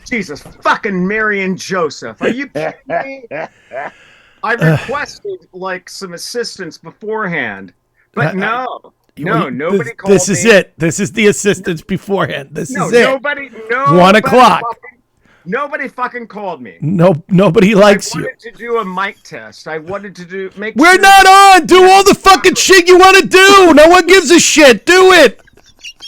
Jesus fucking Mary and Joseph. Are you kidding me? I requested like some assistance beforehand, but nobody called This is me. it. This is the assistance beforehand. This is it. Nobody 1 o'clock. Nobody fucking called me. Nobody likes I you. wanted to do a mic test. I wanted to make We're sure not on. Do all the fucking shit you want to do. No one gives a shit. Do it.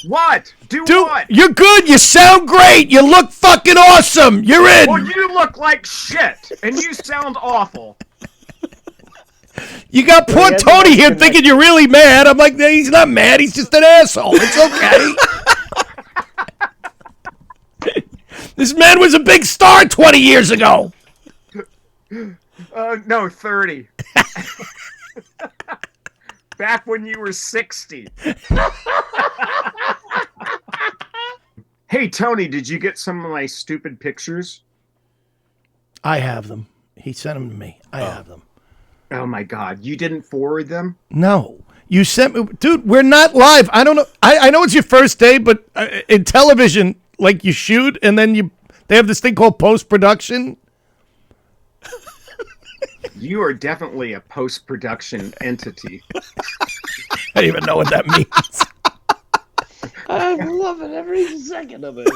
What? Do what? You're good. You sound great. You look fucking awesome. You're in. Well, you look like shit, and you sound awful. You got poor Tony here thinking you're really mad. I'm like, he's not mad. He's just an asshole. It's okay. This man was a big star 20 years ago. No, 30. Back when you were 60. Hey, Tony, did you get some of my stupid pictures? I have them. He sent them to me. I have them. Oh, my God. You didn't forward them? No. You sent me... Dude, we're not live. I don't know. I know it's your first day, but in television, like you shoot and then they have this thing called post-production. You are definitely a post-production entity. I don't even know what that means. I'm loving every second of it.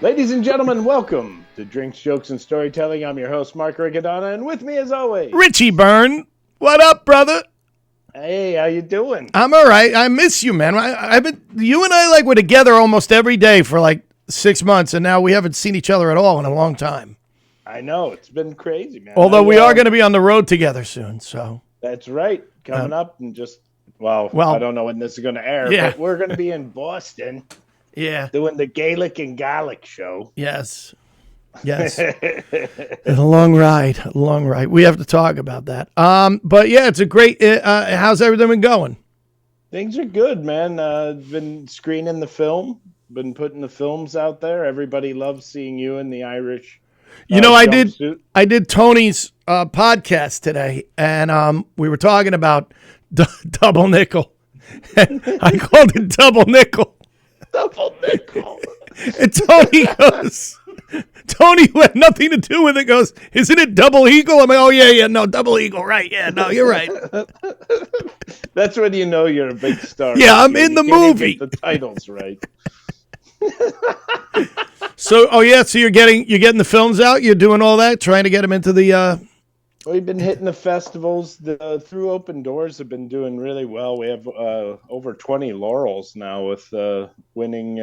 Ladies and gentlemen, welcome to Drinks, Jokes, and Storytelling. I'm your host, Mark Riccadonna, and with me, as always, Richie Byrne. What up, brother? Hey, how you doing? I'm all right. I miss you, man. You and I were together almost every day for like 6 months, and now we haven't seen each other at all in a long time. I know. It's been crazy, man. Although we are going to be on the road together soon, so. That's right. Coming up and well, I don't know when this is going to air, but we're going to be in Boston. Yeah. Doing the Gaelic and Gallic show. Yes. It's a long ride. We have to talk about that. But yeah, it's a great, how's everything been going? Things are good, man. Been screening the film, been putting the films out there. Everybody loves seeing you in the Irish. I did Tony's podcast today, and we were talking about double nickel. I called it double nickel. Double nickel. And Tony, who had nothing to do with it, goes, isn't it double eagle? I'm like, oh, yeah, no, double eagle, right. Yeah, no, you're right. That's when you know you're a big star. Yeah, I'm in the movie. Get the titles right. So you're getting the films out? You're doing all that, trying to get them into the... We've been hitting the festivals. Through Open Doors have been doing really well. We have over 20 laurels now with winning,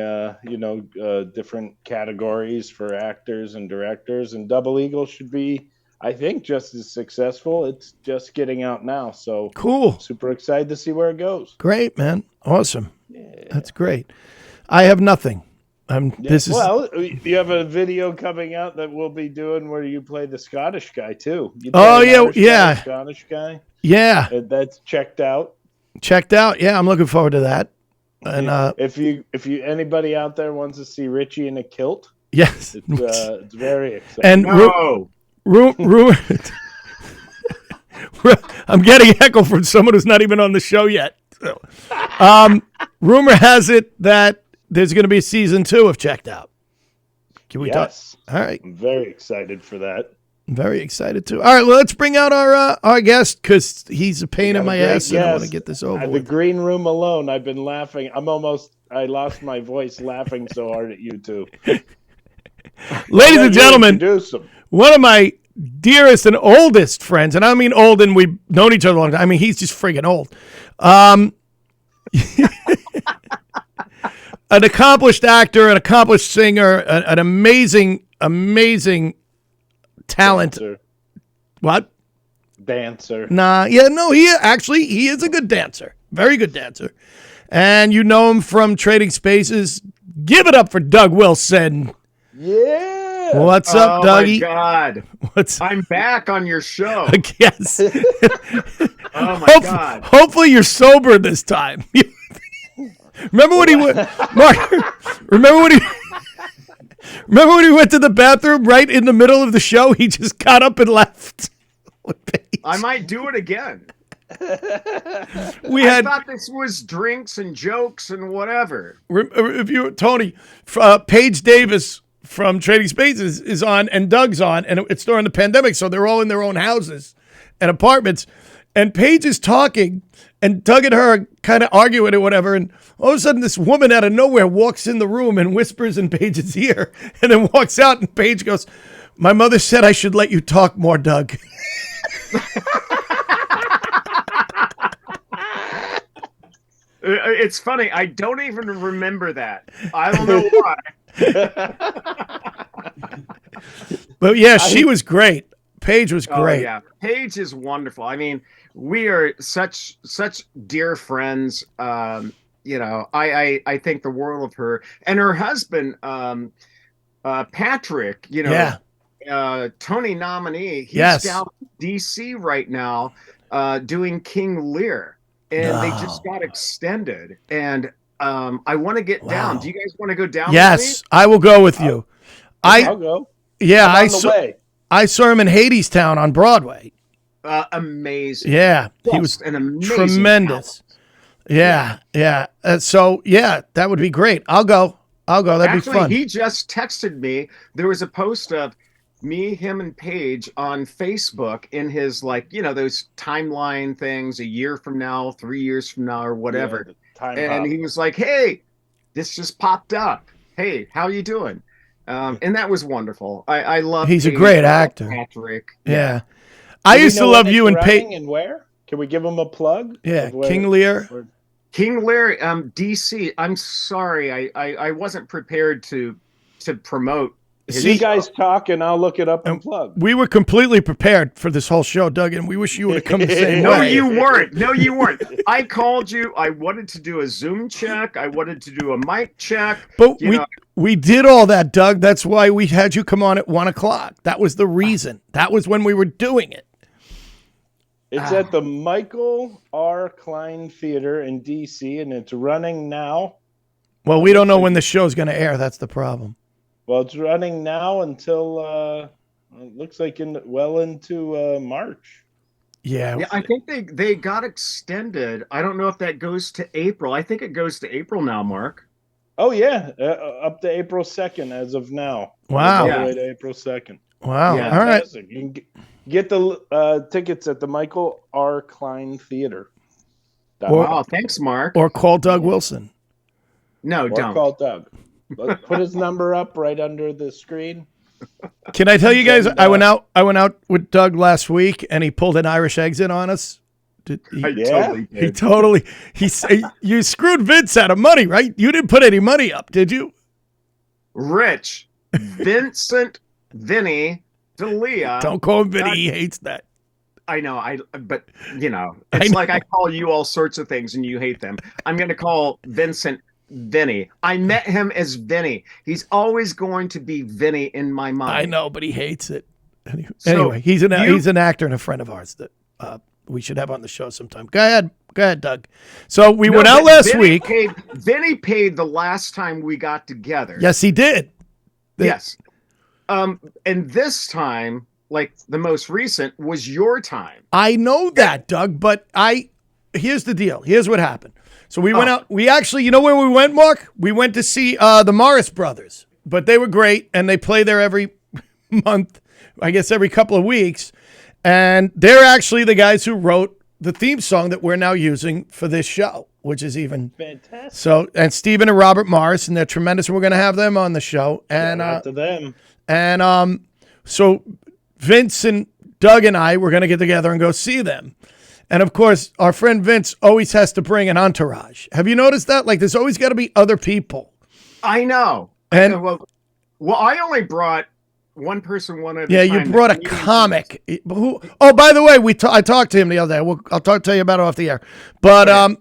different categories for actors and directors. And Double Eagle should be, I think, just as successful. It's just getting out now. So cool. Super excited to see where it goes. Great, man. Awesome. Yeah. That's great. I have nothing. You have a video coming out that we'll be doing where you play the Scottish guy too. Scottish guy. Yeah, that's checked out. Yeah, I'm looking forward to that. And if you anybody out there wants to see Richie in a kilt, yes, it's very exciting. And I'm getting echo from someone who's not even on the show yet. So, rumor has it that there's going to be season 2 of Checked Out. Can we talk? All right. I'm very excited for that. I'm very excited too. All right, well, let's bring out our guest because he's a pain in my ass and I want to get this over with. The green room alone, I've been laughing. I lost my voice laughing so hard at you two. Ladies and gentlemen, one of my dearest and oldest friends, and I don't mean old and we've known each other a long time. I mean, he's just friggin' old. An accomplished actor, an accomplished singer, an amazing talent. Dancer. What? Dancer. He is a good dancer. Very good dancer. And you know him from Trading Spaces. Give it up for Doug Wilson. Yeah. What's up, Dougie? Oh, my God. I'm back on your show. Yes. Oh, my God. Hopefully you're sober this time. Remember when he went, Mark, remember when he went to the bathroom right in the middle of the show? He just got up and left. I might do it again. I thought this was drinks and jokes and whatever. If you, Tony, Paige Davis from Trading Spaces is on, and Doug's on, and it's during the pandemic, so they're all in their own houses and apartments. And Paige is talking, and Doug and her are kind of arguing or whatever, and all of a sudden this woman out of nowhere walks in the room and whispers in Paige's ear, and then walks out, and Paige goes, "My mother said I should let you talk more, Doug." It's funny. I don't even remember that. I don't know why. But yeah, she was great. Paige was great. Oh, yeah. Paige is wonderful. I mean, we are such dear friends. I think the world of her and her husband, Patrick, Tony nominee. He's down in DC right now, doing King Lear. And they just got extended. And I want to get down. Do you guys want to go down? Yes, with me? I will go with you. I'll go. Yeah, I saw him in Hadestown on Broadway. Amazing. Yeah, just he was an amazing tremendous. Yeah. So that would be great. I'll go. That'd be fun. He just texted me. There was a post of me, him, and Paige on Facebook in his those timeline things, a year from now, 3 years from now, or whatever. And he was like, "Hey, this just popped up. Hey, how you doing?" And that was wonderful. I love. He's Paige, a great actor, Patrick. Yeah. I used to love you and Paige. And where? Can we give him a plug? Yeah, King Lear. King Lear, DC. I'm sorry, I wasn't prepared to promote. You guys talk, and I'll look it up and plug. We were completely prepared for this whole show, Doug, and we wish you would have come the same No, way. you weren't. No, you weren't. I called you. I wanted to do a Zoom check. I wanted to do a mic check. But we did all that, Doug. That's why we had you come on at 1:00. That was the reason. That was when we were doing it. It's at the Michael R. Klein Theater in D.C., and it's running now. Well, we don't know when the show's going to air. That's the problem. Well, it's running now until it looks like into March. Yeah, I think they got extended. I don't know if that goes to April. I think it goes to April now, Mark. Oh yeah, up to April 2nd as of now. Wow, all the way to April 2nd. Wow, yeah, all right. You can get the tickets at the Michael R. Klein Theater. Wow, thanks, Mark. Or call Doug Wilson. No, don't call Doug. Put his number up right under the screen. Can I tell you guys? I went out with Doug last week, and he pulled an Irish exit on us. You screwed Vince out of money, right? You didn't put any money up, did you? Rich, Vincent, Vinny, D'Elia. Don't call him Vinny. He hates that. I know. But it's like I call you all sorts of things and you hate them. I'm going to call Vincent Vinny. I met him as Vinny. He's always going to be Vinny in my mind. I know, but he hates it. Anyway, he's an actor and a friend of ours that we should have on the show sometime. Go ahead, Doug. So we went out last week. Vinny paid the last time we got together. Yes, he did. Yes. And this time, like the most recent, was your time. I know that, Doug, but here's the deal. Here's what happened. So we went out. We actually, you know where we went, Mark? We went to see the Morris Brothers, but they were great, and they play there every month, I guess every couple of weeks. And they're actually the guys who wrote the theme song that we're now using for this show, which is even fantastic. So, and Stephen and Robert Morris, and they're tremendous. And we're going to have them on the show. And to them. And so Vince and Doug and I were going to get together and go see them. And of course, our friend Vince always has to bring an entourage. Have you noticed that? Like, there's always got to be other people. I know. And well, I only brought one person one at a time. Yeah, you brought a comic. Who? Oh, by the way, I talked to him the other day. I'll tell you about it off the air. But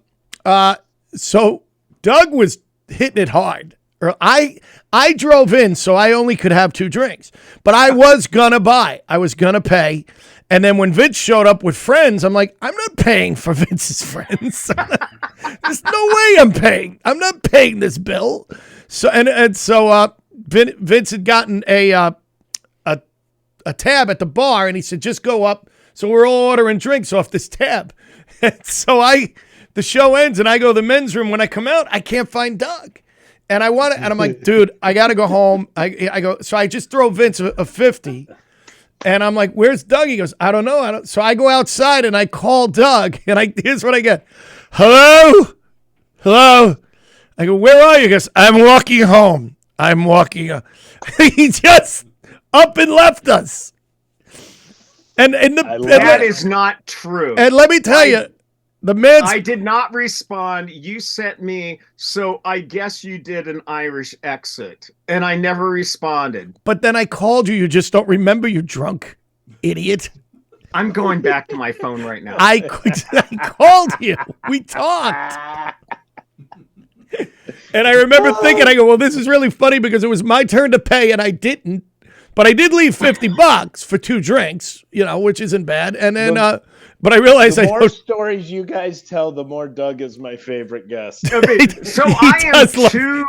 so Doug was hitting it hard. I drove in, so I only could have 2 drinks. But I was gonna buy. I was gonna pay. And then when Vince showed up with friends, I'm like, I'm not paying for Vince's friends. There's no way I'm paying. I'm not paying this bill. So Vince had gotten a tab at the bar, and he said, just go up. So we're all ordering drinks off this tab. And so the show ends, and I go to the men's room. When I come out, I can't find Doug. And I'm like, dude, I got to go home. I go, so I just throw Vince a 50. And I'm like, where's Doug? He goes, I don't know. So I go outside and I call Doug, and here's what I get. Hello? I go, where are you? He goes, I'm walking home. He just up and left us. That is not true. And let me tell you, I did not respond. You sent me, so I guess you did an Irish exit, and I never responded. But then I called you. You just don't remember, you drunk idiot. I'm going back to my phone right now. I called you. We talked. And I remember thinking, I go, well, this is really funny because it was my turn to pay, and I didn't. But I did leave $50 for 2 drinks, which isn't bad. And then, but I realized the more stories you guys tell, the more Doug is my favorite guest. Okay, so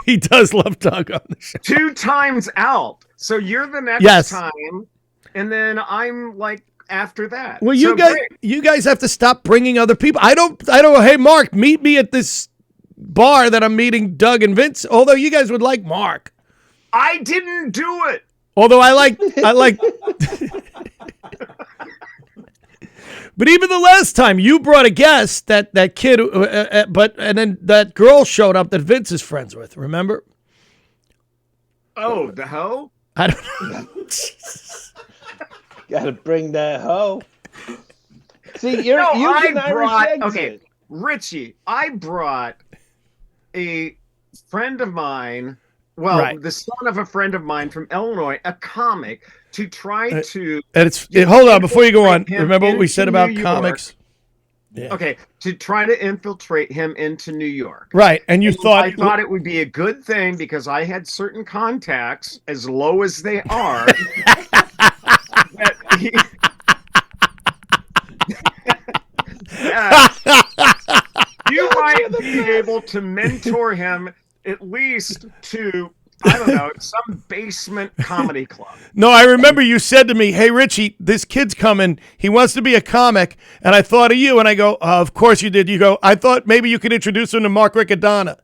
he does love Doug on the show. 2 times out. So you're the next time, and then I'm like after that. Well, you guys have to stop bringing other people. I don't. Hey, Mark, meet me at this bar that I'm meeting Doug and Vince. Although you guys would like Mark. I didn't do it. Although I like, but even the last time you brought a guest, that kid, and then that girl showed up that Vince is friends with. Remember? Oh, the hoe? I don't know. Got to bring that hoe. See, you're an Irish exit. Okay, Richie, I brought a friend of mine. Well, the son of a friend of mine from Illinois, a comic, to try to... hold on, before you go on, remember what we said about comics? Yeah. Okay, to try to infiltrate him into New York. Right, and I thought it would be a good thing because I had certain contacts, as low as they are, you might be able to mentor him at least to, I don't know, some basement comedy club. No, I remember you said to me, hey, Richie, this kid's coming. He wants to be a comic. And I thought of you. And I go, of course you did. You go, I thought maybe you could introduce him to Mark Riccadonna.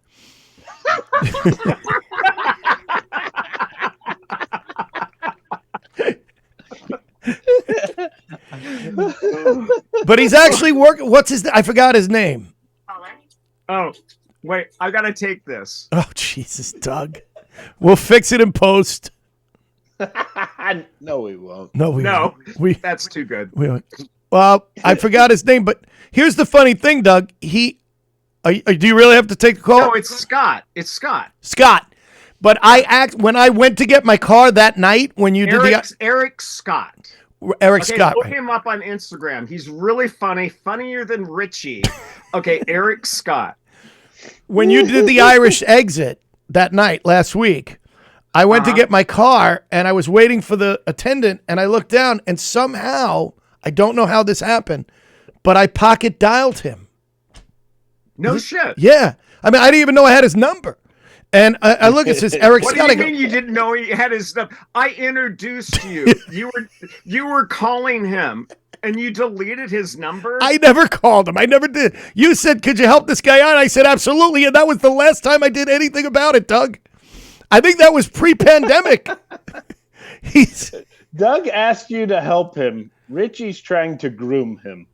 But he's actually working. I forgot his name. Oh, wait, I got to take this. Oh, Jesus, Doug. We'll fix it in post. No, we won't. No. That's too good. Well, I forgot his name, but here's the funny thing, Doug. Do you really have to take the call? No, it's Scott. Scott. But when I went to get my car that night, when you did Eric Scott. Scott. Look him up on Instagram. He's really funny, funnier than Richie. Okay, Eric Scott. When you did the Irish exit that night last week, I went to get my car and I was waiting for the attendant and I looked down and somehow, I don't know how this happened, but I pocket dialed him. No shit. Yeah. I mean, I didn't even know I had his number. And I look, it says Eric Scott. What do you mean you didn't know he had his stuff? I introduced you. You were calling him, and you deleted his number? I never called him. I never did. You said, could you help this guy out? I said, absolutely. And that was the last time I did anything about it, Doug. I think that was pre-pandemic. Doug asked you to help him. Richie's trying to groom him.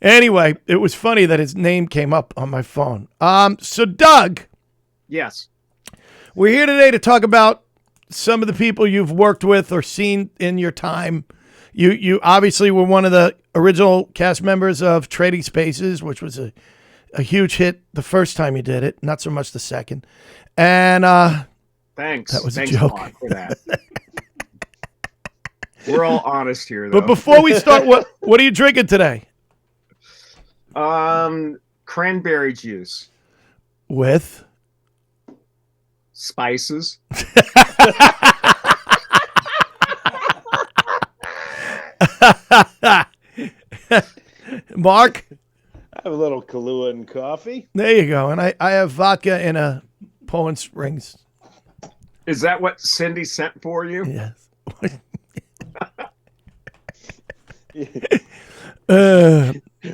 Anyway, it was funny that his name came up on my phone. So Doug. Yes. We're here today to talk about some of the people you've worked with or seen in your time. You obviously were one of the original cast members of Trading Spaces, which was a huge hit the first time you did it, not so much the second. And thanks. That was Thanks a joke. A lot for that. We're all honest here, though. But before we start, what are you drinking today? Cranberry juice. With spices. Mark? I have a little Kahlua and coffee. There you go. And I have vodka in a Poland Springs. Is that what Cindy sent for you? Yes.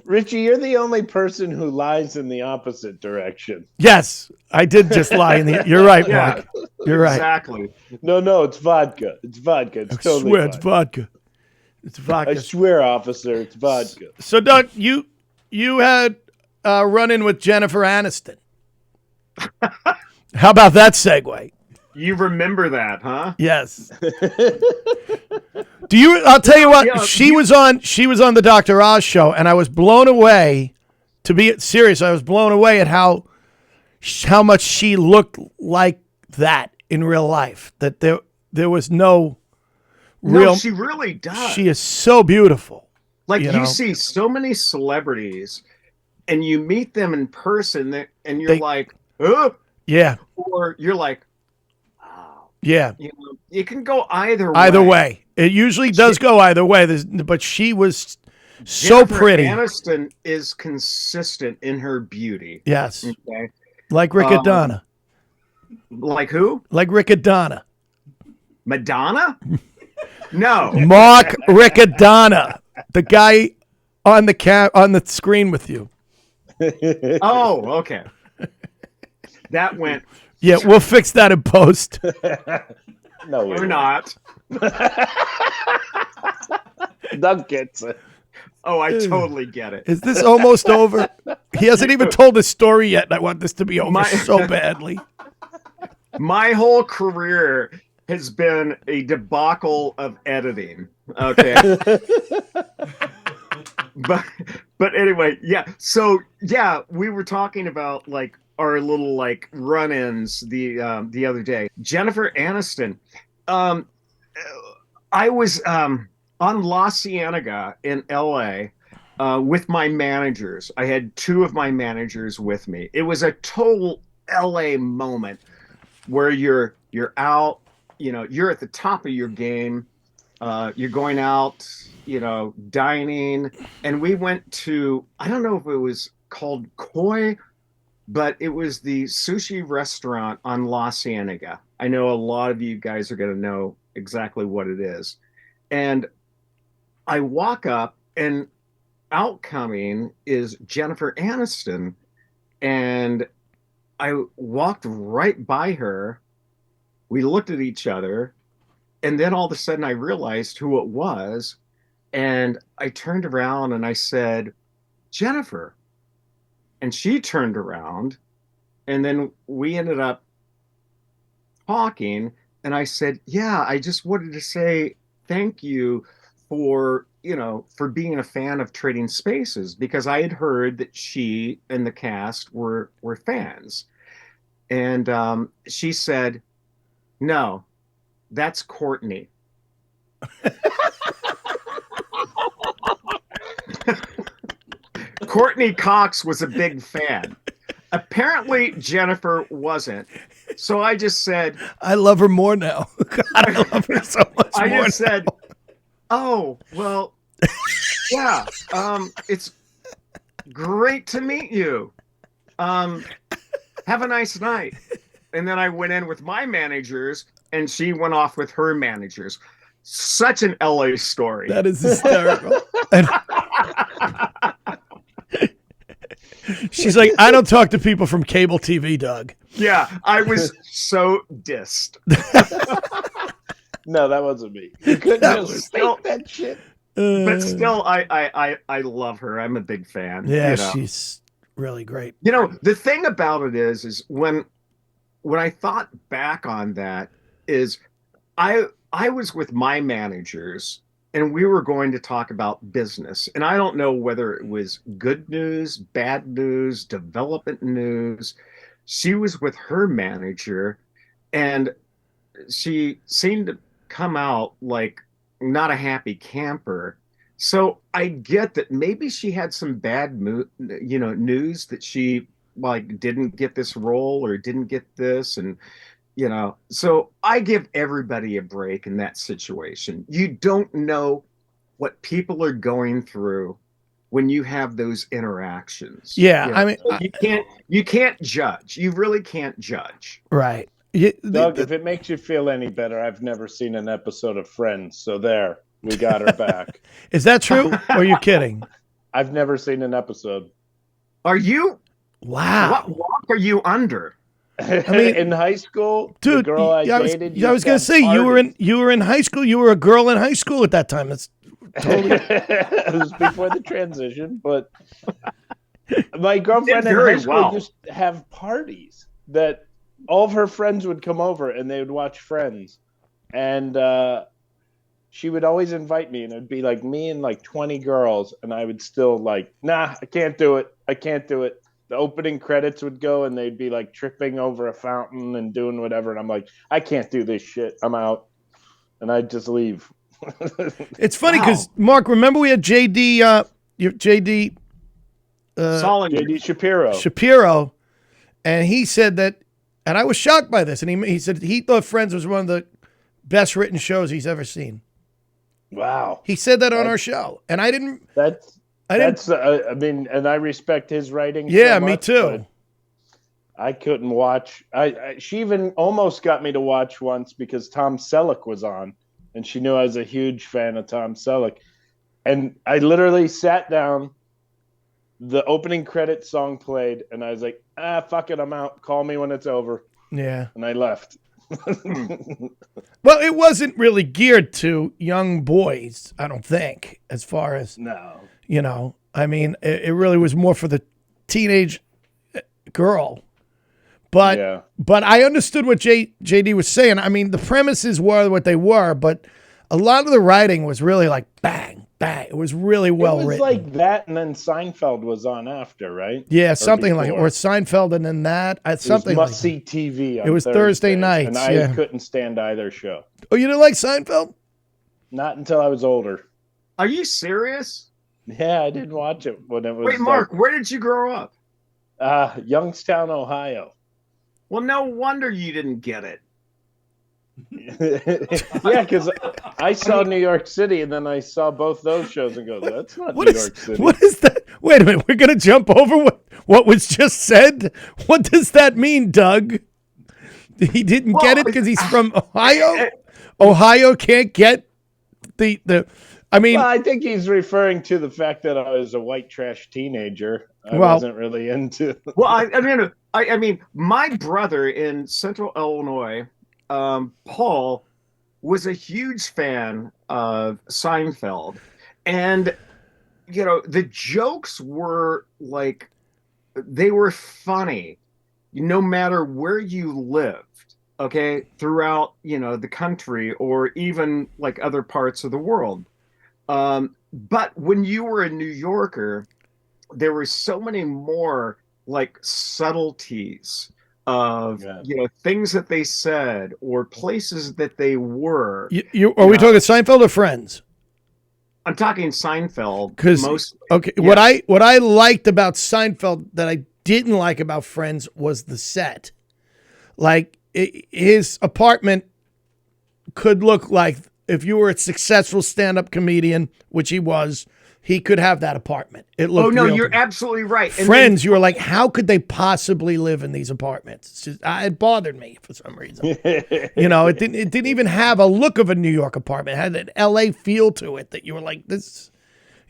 Richie, you're the only person who lies in the opposite direction. Yes, I did just lie. You're right, Yeah, Mark. You're right. exactly. No, it's vodka. It's vodka. It's I totally swear it's vodka. vodka. It's vodka. I swear, officer, it's vodka. So, Doug, you had a run-in with Jennifer Aniston. How about that segue? You remember that, huh? Yes. Do you? I'll tell you what. Yeah, she was on the Dr. Oz show, and I was blown away. To be serious, I was blown away at how much she looked like that in real life. That there was no real. No, she really does. She is so beautiful. Like you you know? see so many celebrities, and you meet them in person, and you're like, oh, Yeah. or you're like, wow. Yeah. You know, it can go either way. Either way, it usually does go either way. But she was so Jennifer pretty. Aniston is consistent in her beauty. Yes. Okay. Like Riccadonna. Like who? Like Riccadonna. Madonna? No. Mark Riccadonna, the guy on the screen with you. Oh, okay. That went. Yeah, we'll fix that in post. No, Or not. Doug gets it. Oh, I totally get it. Is this almost over? He hasn't even told his story yet, and I want this to be over so badly. My whole career has been a debacle of editing. Okay. but anyway, yeah. So yeah, we were talking about like our little like run-ins the other day. Jennifer Aniston. I was on La Cienega in LA with my managers. I had two of my managers with me. It was a total LA moment where you're out, you know, you're at the top of your game. You're going out, you know, dining, and we went to, I don't know if it was called Koi, but it was the sushi restaurant on La Cienega. I know a lot of you guys are going to know exactly what it is. And I walk up, and out coming is Jennifer Aniston, and I walked right by her. We looked at each other, and then all of a sudden I realized who it was, and I turned around and I said, Jennifer. And she turned around, and then we ended up talking, and I said, yeah, I just wanted to say thank you for, you know, for being a fan of Trading Spaces, because I had heard that she and the cast were fans. And she said, no, that's Courtney. Courtney Cox was a big fan. Apparently, Jennifer wasn't. So I just said, I love her more now. God, I love her so much I more. just said, oh, well, yeah, it's great to meet you. Have a nice night. And then I went in with my managers, and she went off with her managers. Such an LA story. That is hysterical. And she's like, I don't talk to people from cable TV, Doug. Yeah, I was so dissed. No, that wasn't me. You couldn't just state that shit. But still, I love her. I'm a big fan. Yeah, you know? she's really great. You know, the thing about it is when I thought back on that is I was with my managers, and we were going to talk about business. And I don't know whether it was good news, bad news, development news. She was with her manager, and she seemed to come out like not a happy camper. So I get that maybe she had some bad news that she like didn't get this role or didn't get this, and so I give everybody a break in that situation. You don't know what people are going through when you have those interactions. Yeah, I mean, you can't judge. You really can't judge. right. Doug, if it makes you feel any better, I've never seen an episode of Friends, so there, we got her back. Is that true? Or are you kidding? I've never seen an episode. Are you? Wow. What walk are you under? I mean, in high school, dude, the girl I dated. I was going to say you were in high school. You were a girl in high school at that time. That's totally. It was before the transition, but my girlfriend in high school used to have parties that all of her friends would come over and they would watch Friends, and she would always invite me, and it'd be like me and like 20 girls, and I would still like, nah, I can't do it. The opening credits would go, and they'd be like tripping over a fountain and doing whatever, and I'm like, I can't do this shit. I'm out, and I'd just leave. It's funny because Mark, remember we had JD Shapiro, and he said that, and I was shocked by this, and he said he thought Friends was one of the best written shows he's ever seen. Wow, he said that on our show, and I didn't. I mean, and I respect his writing. Yeah, so much, me too. I couldn't watch. She even almost got me to watch once because Tom Selleck was on, and she knew I was a huge fan of Tom Selleck. And I literally sat down, the opening credit song played, and I was like, fuck it, I'm out. Call me when it's over. Yeah. And I left. Well, it wasn't really geared to young boys, I don't think, as far as... No. I mean, it really was more for the teenage girl. But I understood what JD was saying. I mean, the premises were what they were, but a lot of the writing was really like bang, bang. It was really well written. It was like that, and then Seinfeld was on after, right? Yeah, something like, or Seinfeld, and then that. Something like must-see TV on It was Thursday nights, and I couldn't stand either show. Oh, you didn't like Seinfeld? Not until I was older. Are you serious? Yeah, I didn't watch it when it was. Wait, Mark, where did you grow up? Youngstown, Ohio. Well, no wonder you didn't get it. Yeah, because I saw New York City, and then I saw both those shows and go, that's not New York City. What is that? Wait a minute. We're going to jump over what was just said? What does that mean, Doug? He didn't get it because he's from Ohio? Ohio can't get the I mean, well, I think he's referring to the fact that I was a white trash teenager. I wasn't really into. Well, I mean, my brother in Central Illinois, Paul, was a huge fan of Seinfeld, and the jokes were like, they were funny, no matter where you lived. Okay, throughout the country or even like other parts of the world. But when you were a New Yorker, there were so many more like subtleties of things that they said or places that they were. Are we talking Seinfeld or Friends? I'm talking Seinfeld. What I liked about Seinfeld that I didn't like about Friends was the set. Like his apartment could look like, if you were a successful stand-up comedian, which he was, he could have that apartment. It looked. Oh no, you're absolutely right. Friends, you were like, how could they possibly live in these apartments? It bothered me for some reason. It didn't even have a look of a New York apartment. It had an L.A. feel to it that you were like this,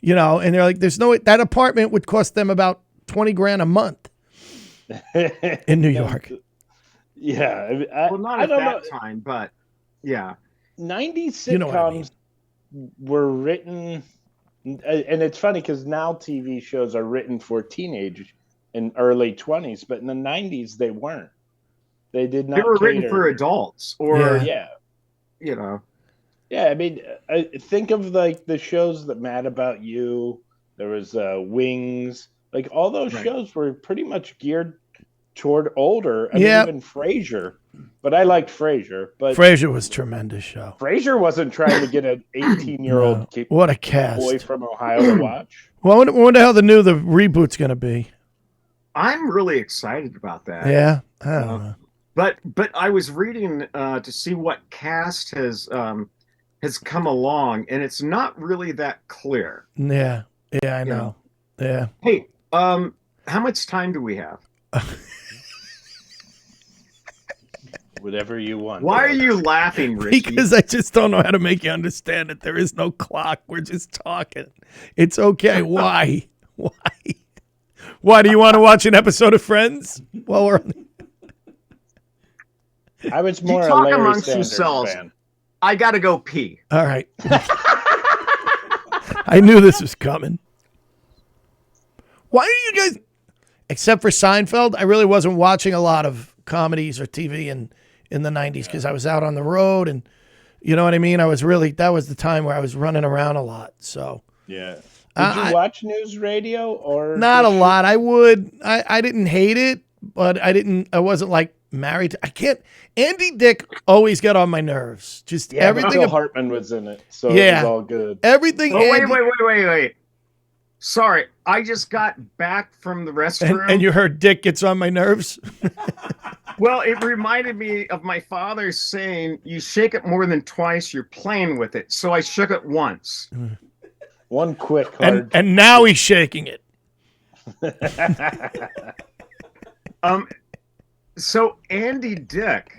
And they're like, that apartment would cost them about $20,000 a month in New York. Yeah, well, not at that time, but yeah. 90s sitcoms were written, and it's funny because now TV shows are written for teenagers in early 20s, but in the 90s they weren't. They did not. They were written for adults, or Yeah, I mean, think of like the shows that Mad About You. There was Wings. Like all those shows were pretty much geared toward older. I mean, even Frasier. But I liked Frasier. But Frasier was a tremendous show. Frasier wasn't trying to get an 18-year-old what a cast boy from Ohio to watch. Well, I wonder how the reboot's going to be. I'm really excited about that. Yeah, I don't Uh, know. but I was reading to see what cast has come along, and it's not really that clear. Yeah, yeah, I You know. know. Yeah, Hey, how much time do we have? Whatever you want. Why are Doug. you laughing, Richie? because I just don't know how to make you understand it. There is no clock. We're just talking. It's okay. Why? Why? Why do you want to watch an episode of Friends? Well, we're on. I was more a talk Larry amongst Sanders yourselves. fan. I gotta go pee. All right. I knew this was coming. Why are you guys, except for Seinfeld, I really wasn't watching a lot of comedies or TV in the 90s because I was out on the road and you know what I mean? That was the time where I was running around a lot. So, Yeah. Did you watch news radio or not a lot. I didn't hate it, but I wasn't like married. Andy Dick always got on my nerves. Just Yeah, everything. Phil Hartman was in it, so it Yeah. was all good. Everything. Oh, Andy, wait. Sorry, I just got back from the restroom. and you heard Dick gets on my nerves. Well, it reminded me of my father saying, "You shake it more than twice, you're playing with it." So I shook it once. One quick hard. And now he's shaking it. So Andy Dick.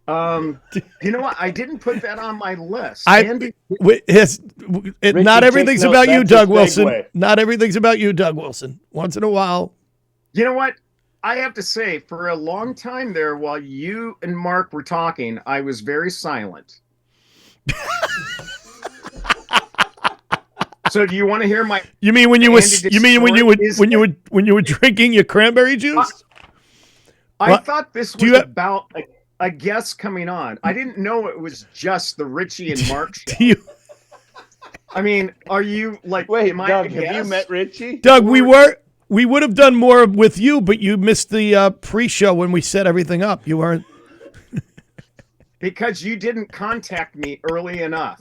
You know what? I didn't put that on my list. Not Richie, everything's take about note. you, That's Doug his Wilson. segue. Not everything's about you, Doug Wilson. Once in a while. You know what? I have to say, for a long time there, while you and Mark were talking, I was very silent. So, do you want to hear my? You mean when you Andy was? Dick You mean when you story would? is When you were drinking your cranberry juice? I What? thought this Do was you have- about a guest coming on. I didn't know it was just the Richie and Mark show. Do you, I mean, are you like? Wait, am I Doug, a have you guest? met Richie? Doug? We would have done more with you, but you missed the pre-show when we set everything up. You weren't. Because you didn't contact me early enough.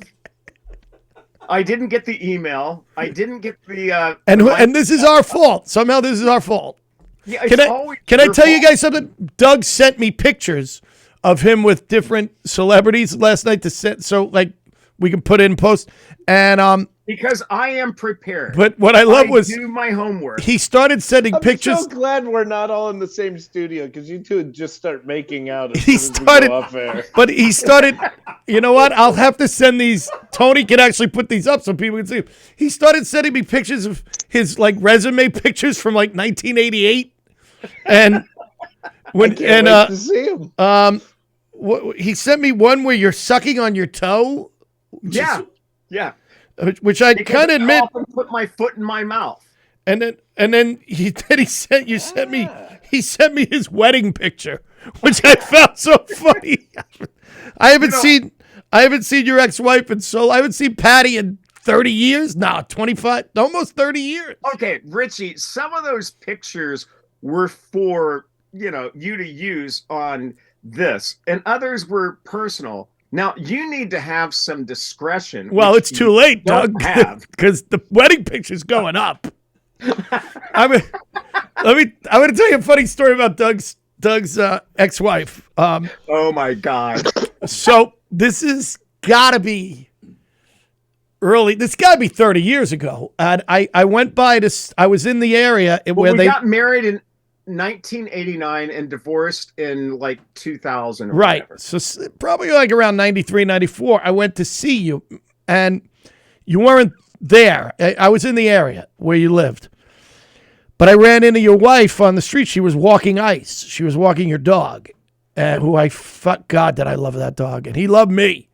I didn't get the email. I didn't get the. And this is our fault. Somehow this is our fault. Yeah, it's always Can I your tell you fault. guys something? Doug sent me pictures of him with different celebrities last night to send, so like we can put it in post. And Because I am prepared. but what I love was do my homework. he started sending I'm pictures. so glad we're not all in the same studio because you two would just start making out as He soon as we started- go off air. But he started, you know what? I'll have to send these. Tony can actually put these up so people can see them. He started sending me pictures of his like resume pictures from like 1988, and when Can't wait to see him. he sent me one where you're sucking on your toe, Yeah. which I Because kind of I admit. often put my foot in my mouth. And then he sent me his wedding picture, which I found so funny. I haven't seen your ex-wife in I haven't seen Patty in 30 years. No, 25, almost 30 years. Okay, Richie, some of those pictures were for, you to use on this, and others were personal. Now, you need to have some discretion. Well, which it's too late, don't Doug, have. because the wedding picture's going up. I'm going to tell you a funny story about Doug's ex-wife. Oh my God. So this is gotta be early. This gotta be 30 years ago. And I went by this. I was in the area Well, where we they got married in 1989 and divorced in like 2000 or right. whatever. So probably like around 93, 94. I went to see you, and you weren't there. I was in the area where you lived, but I ran into your wife on the street. She was walking Ice. She was walking your dog, who fuck God, did I love that dog, and he loved me.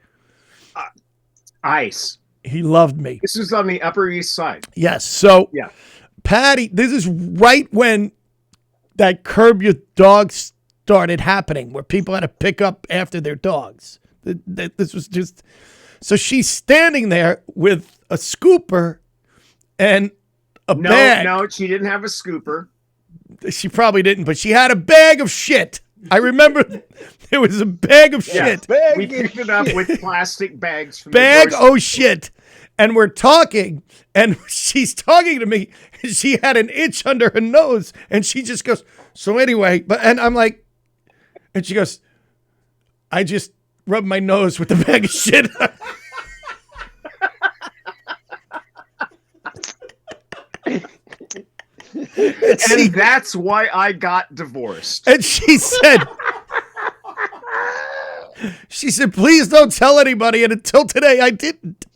Ice. He loved me. This is on the Upper East Side. Yes. So, Yeah. Patty, this is right when that Curb Your Dog started happening, where people had to pick up after their dogs. This was just. So she's standing there with a scooper and a bag. No, she didn't have a scooper. She probably didn't, but she had a bag of shit. I remember there was a bag of Yeah, shit. we picked it up with plastic bags from Bag the grocery. oh shit. And we're talking, and she's talking to me, and she had an itch under her nose, and she just goes, so anyway, and I'm like, and she goes, I just rubbed my nose with the bag of shit. And that's why I got divorced. And she said, please don't tell anybody. And until today, I didn't.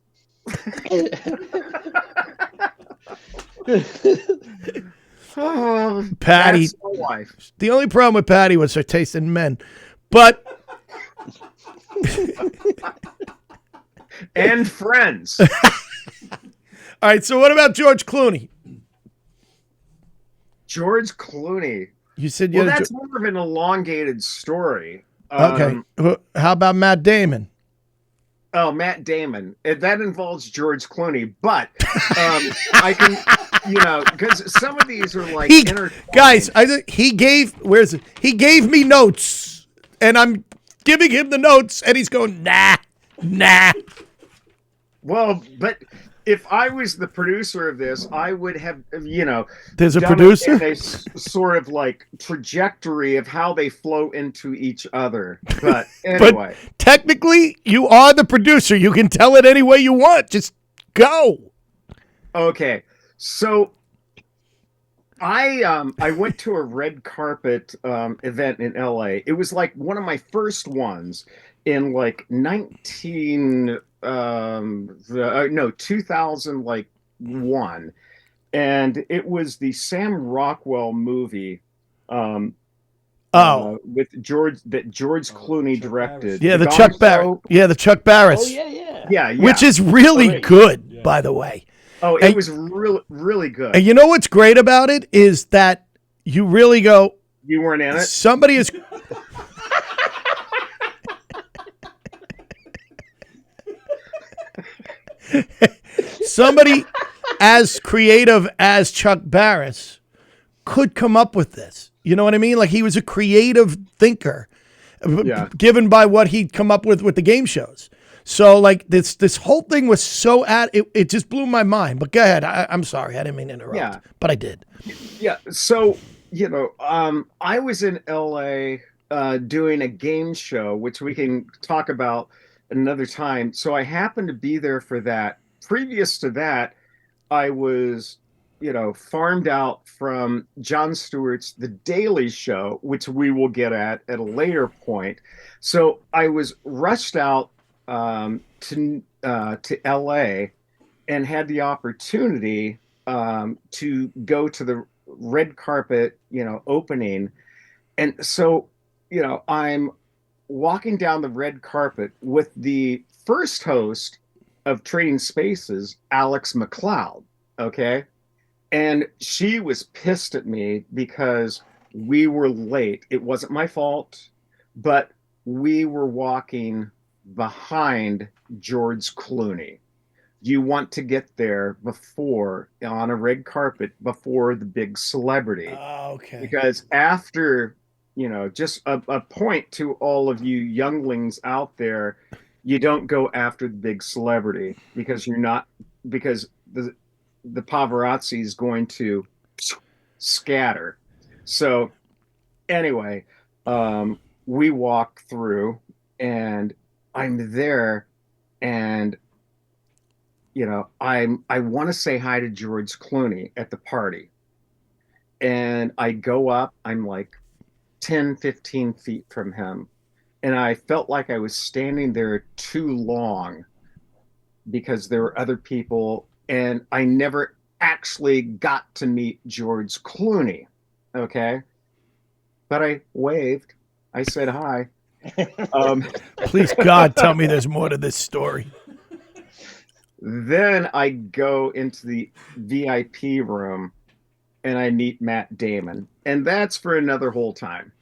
Patty, That's my wife. the only problem with Patty was her taste in men. But And friends. all right, so what about George Clooney? George Clooney. You said Well, you that's more of an elongated story. okay. How about Matt Damon? Oh, Matt Damon. That involves George Clooney, but I can, because some of these are like intertwined. Guys, he gave me notes, and I'm giving him the notes, and he's going nah. Well, but if I was the producer of this, I would have, There's a done it producer? in a sort of like trajectory of how they flow into each other. But anyway, But technically, you are the producer. You can tell it any way you want. Just go. okay. So I went to a red carpet event in LA. It was like one of my first ones in like 2001, and it was the Sam Rockwell movie with George Clooney directed. Yeah, the Gone Chuck So- Barris. Yeah, the Chuck Barris. Oh yeah. Yeah. Which is really Great. good, Yeah. by the way. Oh, it And- was really, really good. And you know what's great about it is that you really go, You weren't in it? somebody is. Somebody as creative as Chuck Barris could come up with this. You know what I mean? Like he was a creative thinker, Yeah. given by what he'd come up with the game shows. So like this whole thing was so it just blew my mind. But go ahead. I'm sorry. I didn't mean to interrupt. Yeah. But I did. Yeah. So, I was in LA doing a game show, which we can talk about another time. So I happened to be there for that. Previous to that, I was, farmed out from Jon Stewart's The Daily Show, which we will get at a later point. So I was rushed out to LA and had the opportunity to go to the red carpet, opening. And so, I'm walking down the red carpet with the first host of Trading Spaces, Alex McLeod. Okay. And she was pissed at me because we were late. It wasn't my fault, but we were walking behind George Clooney. You want to get there before, on a red carpet, before the big celebrity. Okay. Because after, just a point to all of you younglings out there, you don't go after the big celebrity because the paparazzi is going to scatter. So anyway, we walk through and I'm there and I want to say hi to George Clooney at the party. And I go up, I'm like 10, 15 feet from him. And I felt like I was standing there too long because there were other people, and I never actually got to meet George Clooney. Okay. But I waved. I said hi. Please, God, tell me there's more to this story. Then I go into the VIP room and I meet Matt Damon. And that's for another whole time.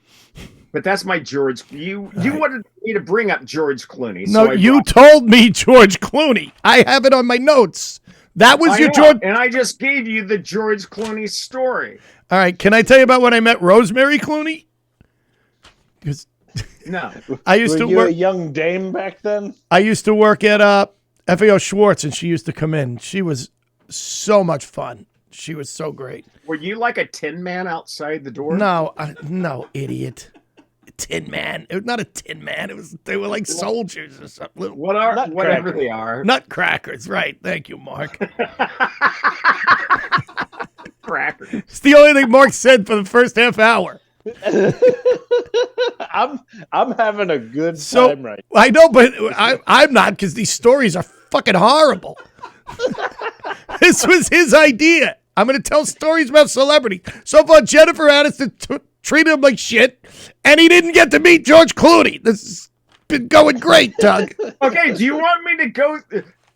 But that's my George. You wanted me to bring up George Clooney. No, so you told me George Clooney. I have it on my notes. That was your George. And I just gave you the George Clooney story. All right. Can I tell you about when I met Rosemary Clooney? 'Cause No. I used Were to you work. a young dame back then? I used to work at FAO Schwartz, and she used to come in. She was so much fun. She was so great. Were you like a tin man outside the door? No, no, idiot. Tin Man. It was not a Tin Man. They were like soldiers or something. Little Whatever they are. nutcrackers. Right. Thank you, Mark. Crackers. It's the only thing Mark said for the first half hour. I'm having a good So time right I know, but I'm not, because these stories are fucking horrible. This was his idea. I'm going to tell stories about celebrity. So far, Jennifer Aniston treated him like shit, and he didn't get to meet George Clooney. This has been going great, Doug. Okay, do you want me to go?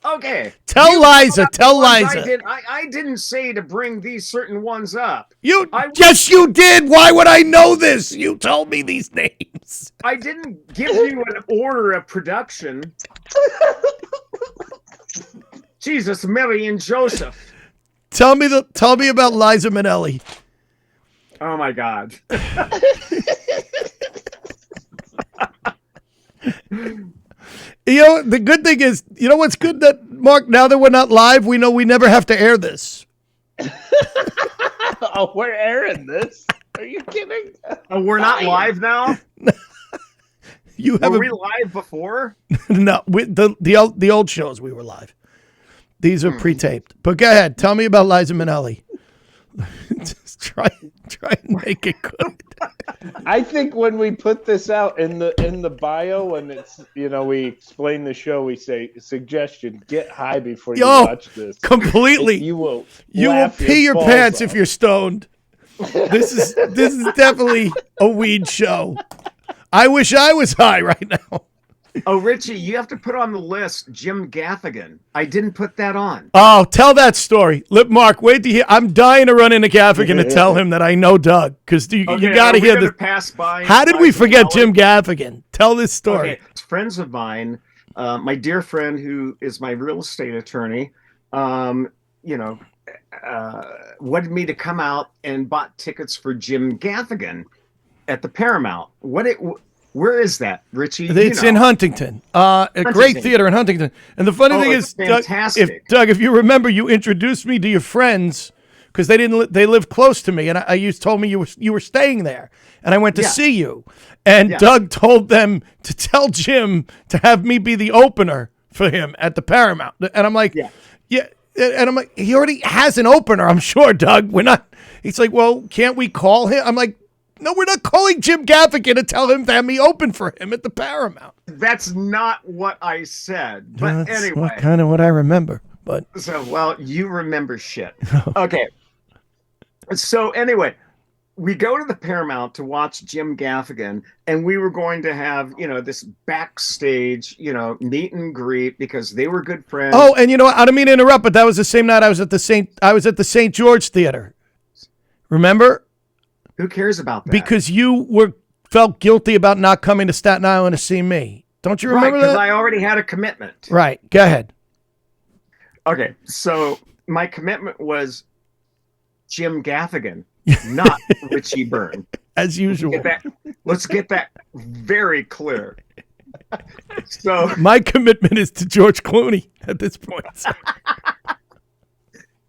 Okay. Tell Liza. Tell I Liza. didn't say to bring these certain ones up. Yes, you did. Why would I know this? You told me these names. I didn't give you an order of production. Jesus, Mary and Joseph. Tell me about Liza Minnelli. Oh my God. You know, the good thing is, you know what's good, that Mark, now that we're not live, we know we never have to air this. Oh, we're airing this. Are you kidding? Oh, we're not live now? You Were haven't we live before? No, the old shows we were live. These are pre-taped. But go ahead, tell me about Liza Minnelli. Just try and make it good. I think when we put this out in the bio, and it's, you know, we explain the show, we say suggestion: get high before you watch this. Completely. You will pee your balls pants off. if you're stoned. This is definitely a weed show. I wish I was high right now. Oh, Richie, you have to put on the list Jim Gaffigan. I didn't put that on. Oh, tell that story. Mark, wait to hear. I'm dying to run into Gaffigan to tell him that I know Doug, because you got to hear this. Pass by. How did we forget Jim Gaffigan? Tell this story. Okay, friends of mine, my dear friend who is my real estate attorney, wanted me to come out and bought tickets for Jim Gaffigan at the Paramount. Where is that, Richie? It's in Huntington. A great theater in Huntington. And the funny thing is, fantastic. Doug, if you remember, you introduced me to your friends because they lived close to me, and you told me you were staying there, and I went to see you, and Doug told them to tell Jim to have me be the opener for him at the Paramount, and I'm like, yeah. And I'm like, he already has an opener, I'm sure, Doug. We're not. He's like, well, can't we call him? I'm like, no, we're not calling Jim Gaffigan to tell him to have me open for him at the Paramount. That's not what I said. But That's anyway. kind of what I remember. But so, well, you remember shit. Okay. So anyway, we go to the Paramount to watch Jim Gaffigan, and we were going to have, this backstage, meet and greet because they were good friends. Oh, and I don't mean to interrupt, but that was the same night I was at the St. George Theater. Remember? Who cares about that? Because you felt guilty about not coming to Staten Island to see me. Don't you remember that? Because I already had a commitment. Right. Go ahead. Okay. So my commitment was Jim Gaffigan, not Richie Byrne. As usual. Let's get that very clear. So my commitment is to George Clooney at this point.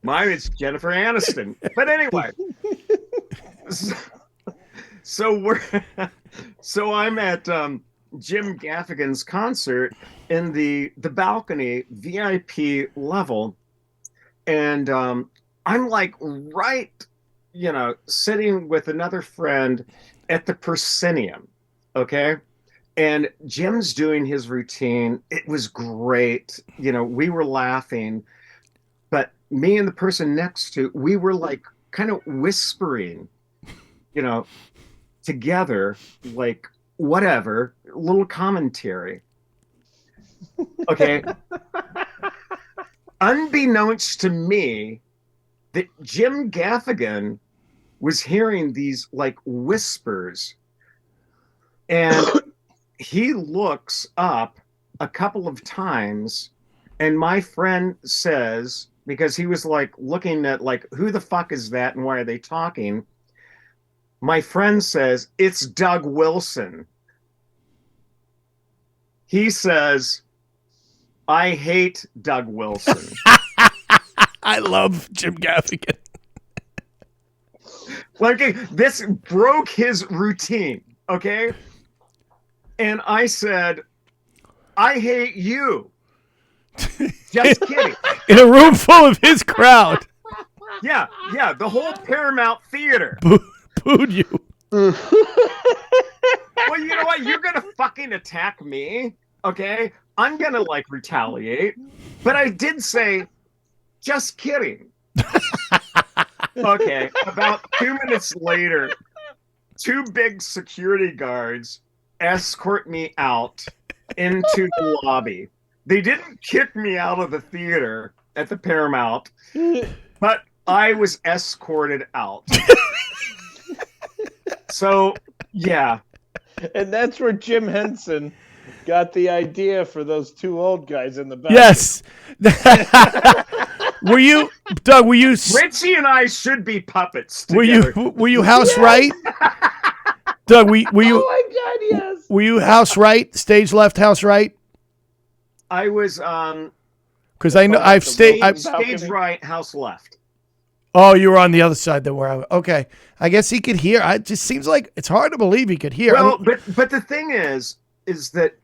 Mine is Jennifer Aniston. But anyway. So I'm at Jim Gaffigan's concert in the balcony VIP level, and I'm like right, sitting with another friend at the proscenium, okay, and Jim's doing his routine. It was great, we were laughing, but me and the person next to, we were like kind of whispering, together, like whatever, little commentary. Okay. Unbeknownst to me, that Jim Gaffigan was hearing these like whispers, and he looks up a couple of times, and my friend says, because he was like looking at like, who the fuck is that and why are they talking? My friend says, it's Doug Wilson. He says, I hate Doug Wilson. I love Jim Gaffigan. Like, this broke his routine, okay? And I said, I hate you. Just kidding. In a room full of his crowd. Yeah, the whole Paramount Theater. Booed you. Well, you know what? You're going to fucking attack me, okay? I'm going to, like, retaliate. But I did say, just kidding. Okay, about 2 minutes later, 2 big security guards escort me out into the lobby. They didn't kick me out of the theater at the Paramount, but I was escorted out. So, yeah. And that's where Jim Henson got the idea for those 2 old guys in the back. Yes. Were you, Doug? Were you? Richie and I should be puppets together. Were you house right? Doug, were you? Oh my God, yes. Were you house right? Stage left, house right? I was Because I know I've stayed. stage right, house left. Oh, you were on the other side than where I was. Okay, I guess he could hear. It just seems like it's hard to believe he could hear. Well, but the thing is that,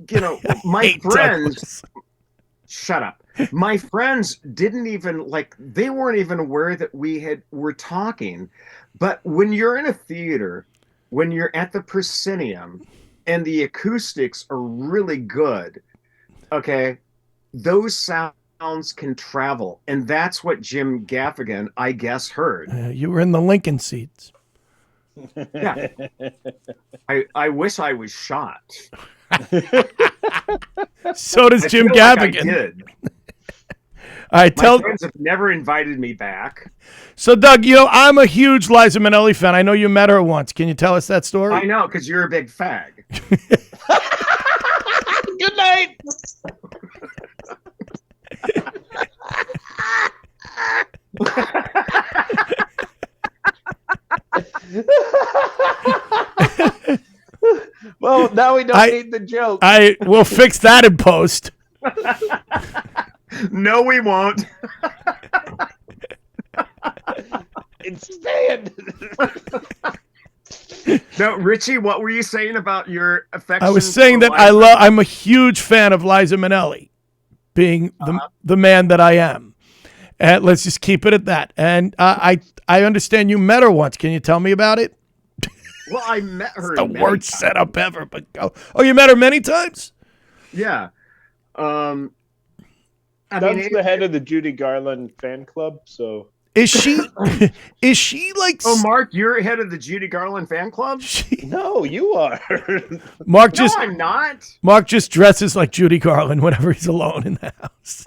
you know, my friends. Shut up. My friends didn't even they weren't even aware that were talking. But when you're in a theater, when you're at the proscenium and the acoustics are really good, okay, those sounds can travel. And that's what Jim Gaffigan, I guess, heard. You were in the Lincoln seats. Yeah. I wish I was shot. So does Jim Like I Gaffigan. did. All right, My friends have never invited me back. So, Doug, you know, I'm a huge Liza Minnelli fan. I know you met her once. Can you tell us that story? I know, because you're a big fag. Good night. Well, now we don't need the joke. I will fix that in post. No, we won't. It's staying. No, Richie, what were you saying about your affection? I was saying that I'm a huge fan of Liza Minnelli, being the man that I am. And let's just keep it at that. And I understand you met her once. Can you tell me about it? Well, I met her. The worst setup ever. But oh, you met her many times? Yeah. Doug's the head of the Judy Garland fan club, so is she like? Oh, Mark, you're head of the Judy Garland fan club? No, you are. Mark No, I'm not. Mark just dresses like Judy Garland whenever he's alone in the house.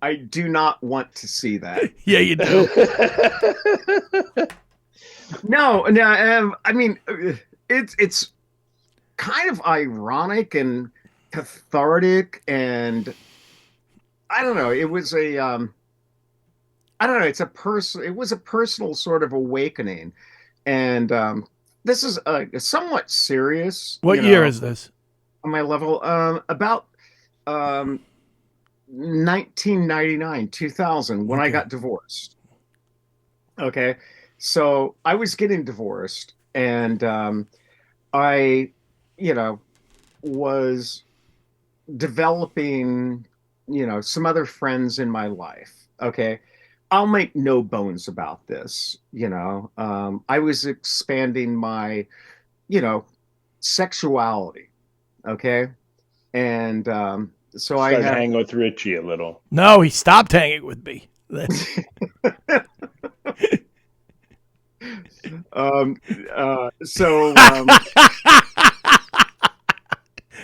I do not want to see that. Yeah, you do. No, I mean, it's kind of ironic and cathartic, and I don't know. It was a I don't know. It was a personal sort of awakening, and this is somewhat serious. What year is this? On my level, about 1999, 2000, when I got divorced. Okay. So I was getting divorced, and I, was developing, some other friends in my life. Okay. I'll make no bones about this. I was expanding my, sexuality. Okay. And so I started hanging with Richie a little. No, he stopped hanging with me.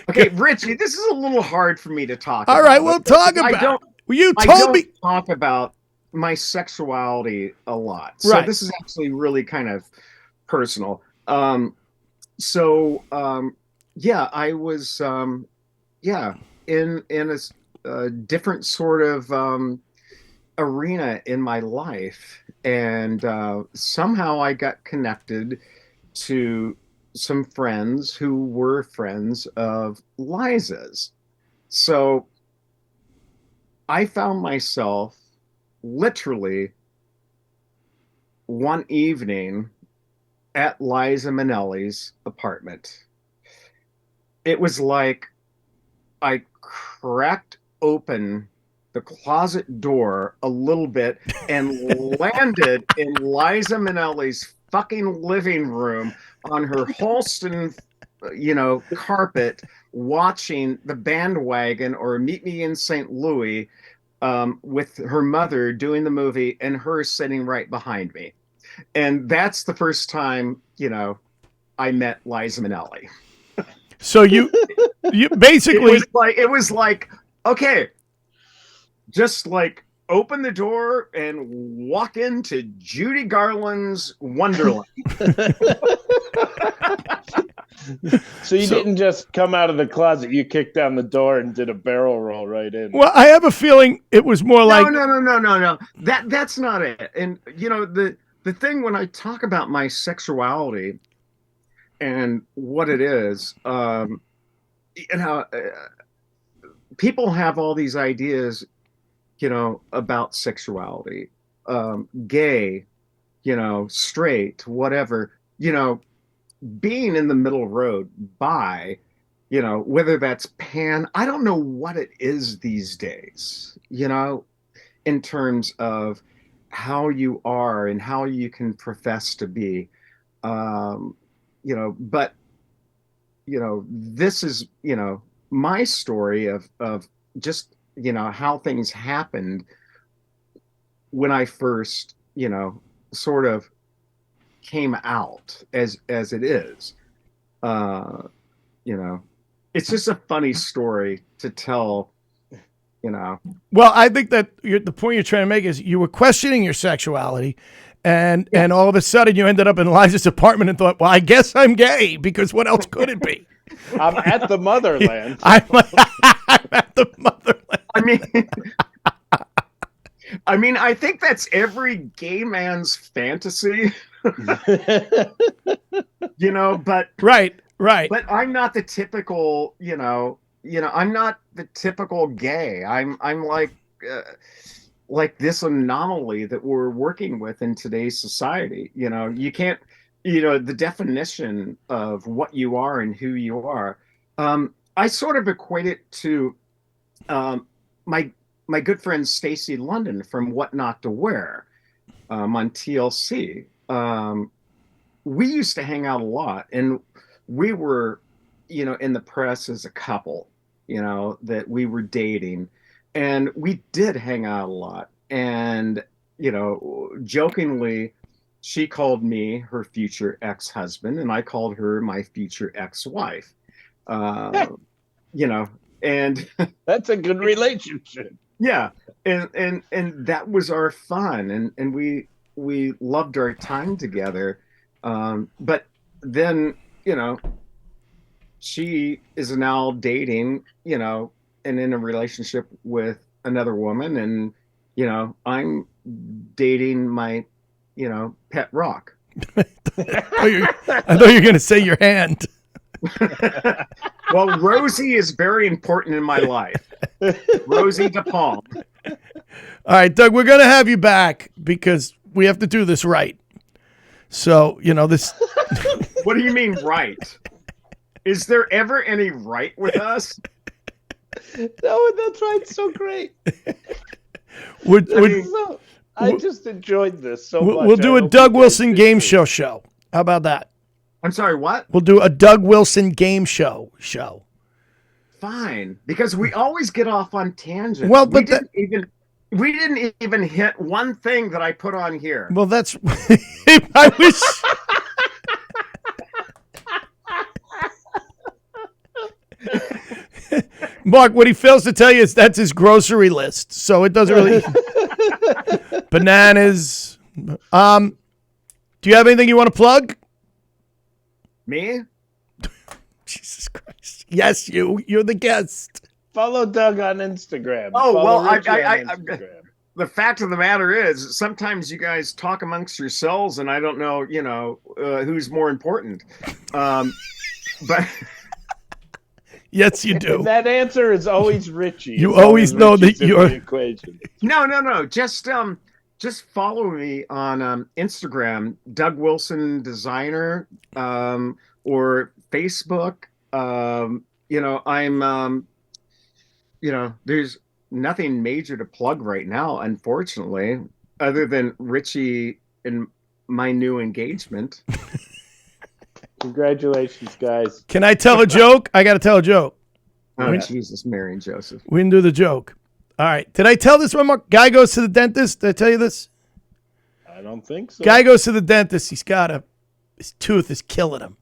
Okay, Richie, this is a little hard for me to talk about. All right, we'll talk about it. You told me talk about my sexuality a lot. So right. This is actually really kind of personal. I was in a different sort of arena in my life, and somehow I got connected to some friends who were friends of Liza's. So I found myself literally one evening at Liza Minnelli's apartment. It was like I cracked open the closet door a little bit and landed in Liza Minnelli's fucking living room on her Halston, carpet, watching The Bandwagon or Meet Me in St. Louis, with her mother doing the movie and her sitting right behind me. And that's the first time, I met Liza Minnelli. So you basically it was like, okay, just like open the door and walk into Judy Garland's Wonderland. So you didn't just come out of the closet, you kicked down the door and did a barrel roll right in. Well, I have a feeling it was more like no. That's not it. And the thing when I talk about my sexuality and what it is, people have all these ideas, about sexuality, gay, straight, whatever, being in the middle road, bi, whether that's pan, I don't know what it is these days, in terms of how you are and how you can profess to be. But this is, my story of just, how things happened when I first, sort of came out as it is. It's just a funny story to tell, Well, I think that the point you're trying to make is you were questioning your sexuality, and all of a sudden you ended up in Liza's apartment and thought, well, I guess I'm gay, because what else could it be? I'm at the motherland. I'm at the motherland. I mean, I think that's every gay man's fantasy, but Right. But I'm not the typical, I'm not the typical gay. I'm like this anomaly that we're working with in today's society. You can't, the definition of what you are and who you are. I sort of equate it to my good friend Stacey London from What Not to Wear, on TLC. We used to hang out a lot, and we were, in the press as a couple, that we were dating, and we did hang out a lot. And, jokingly, she called me her future ex-husband, and I called her my future ex-wife. And that's a good relationship. Yeah. And that was our fun. And we loved our time together. But then, she is now dating, and in a relationship with another woman. And, I'm dating my, pet rock. I thought you were going to say your hand. Well, Rosie is very important in my life. Rosie DePalm. All right, Doug, we're going to have you back because we have to do this right. So, this. What do you mean right? Is there ever any right with us? No, that's right. It's so great. I just enjoyed this so much. We'll do a Doug Wilson game show. How about that? I'm sorry, what? We'll do a Doug Wilson game show. Fine, because we always get off on tangents. Well, but we didn't even hit one thing that I put on here. Well, that's I wish. Mark, what he fails to tell you is that's his grocery list, so it doesn't really. Bananas. Do you have anything you want to plug? Me? Jesus Christ! Yes, you're the guest. Follow Doug on Instagram. Oh, Follow well, Richie on Instagram. the fact of the matter is, sometimes you guys talk amongst yourselves, and I don't know, who's more important. But Yes, you And do. that answer is always Richie. You as long always as know that Richie's in you're- the equation. no. Just follow me on Instagram, Doug Wilson Designer, or Facebook. There's nothing major to plug right now, unfortunately, other than Richie and my new engagement. Congratulations, guys. Can I tell a joke? I got to tell a joke. Oh, Yeah. Jesus, Mary and Joseph. We can do the joke. All right. Did I tell this one more? Guy goes to the dentist. Did I tell you this? I don't think so. Guy goes to the dentist. His tooth is killing him.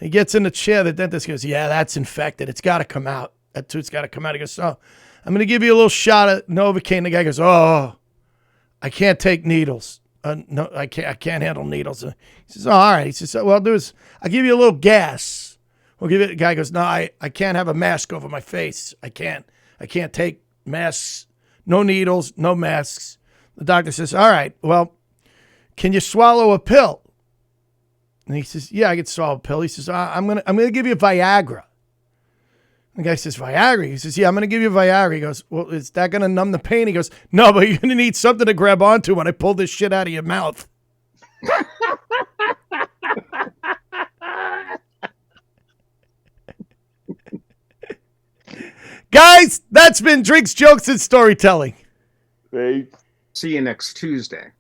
He gets in the chair. The dentist goes, yeah, that's infected. It's got to come out. That tooth's got to come out. He goes, so I'm going to give you a little shot of Novocaine. The guy goes, oh, I can't take needles. No, I can't handle needles. He says, oh, all right. He says, what I'll do is I'll give you a little gas. We'll give it. The guy goes, no, I can't have a mask over my face. I can't take masks. No needles, no masks. The doctor says, all right, well, can you swallow a pill? And he says, yeah, I can swallow a pill. He says, I'm gonna give you Viagra. The guy says, Viagra? He says, yeah, I'm going to give you Viagra. He goes, well, is that going to numb the pain? He goes, no, but you're going to need something to grab onto when I pull this shit out of your mouth. Guys, that's been Drinks, Jokes, and Storytelling. Hey. See you next Tuesday.